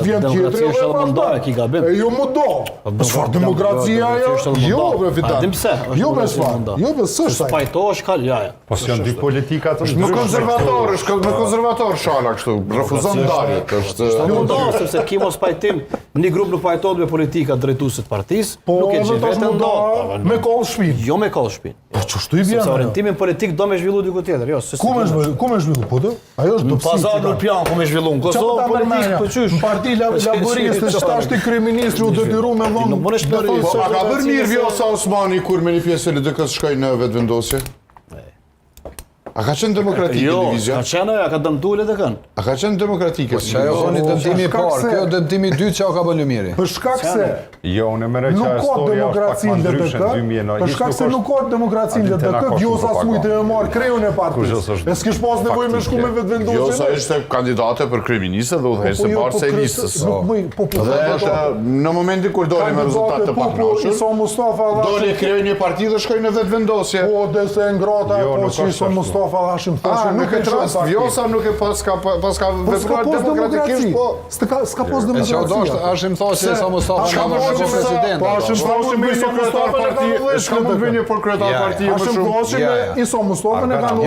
Vjen tjetëri është edhe më ndarë, ki gabim. E jo më do. Çfarë demokracia ajo? Jo, bre fitan. Dim pse? Jo me çfarë? Jo me s'është. Spajtohesh kal jaja. Po janë dy politika të Më konservator shala kështu, refuzon ndarje. Është mundohet sepse ki mos pajtim, një grup nuk pajtohet me politika drejtuese të partisë, nuk e gjen vetëm ndo. Me koll shpinë. Jo me koll shpinë. Po ç'shtu i vjen? Sepse orientimin politik do me zhvillu diku tjetër, jo. Ku më zhvillu po të? Ajo është dobësi. Pazar në pian ku më zhvillu. Kosovë politik po qysh. Parti Laboriste shtash ti kryeministri u detyru me vonë. Nuk mundesh të Po a ka bërë mirë Vjosa Osmani kur me një pjesë e LDK-s shkoi në vetëvendosje? A ka qenë demokratike divizia? Ka qenë ajo, ka dëmtuar LDK-n. A ka qenë demokratike? Ajo është dëmtimi i parë, kjo dëmtimi i dytë që ka bënë Lumiri. Për shkak se Jo, unë më rëqa historia është pak më ndryshe në 2009. Për shkak se nuk ka demokraci në LDK, Vjosa s'mujtë e marr kreun e partisë. E s'kish pas nevojë me shku me vetëvendosje. Vjosa ishte kandidate për kryeministë dhe udhëheqëse bashkë e listës. Dhe është në momentin kur doli me rezultate të pakënaqshme, Isa Mustafa doli krijoi një parti dhe shkoi në vetëvendosje. Po dese ngrata po që Isa Mustafa Hashim thashë Nuk e tras, Vjosa nuk e paska vetuar demokratikisht, po s'ka pos E që do është Hashim thashë se sa Mustafa ka më shumë president. Po Hashim thashë me Isa Mustafa s'ka mund të vini për kryetar partie më Hashim shumë. thashë me Isa Mustafa ne kanë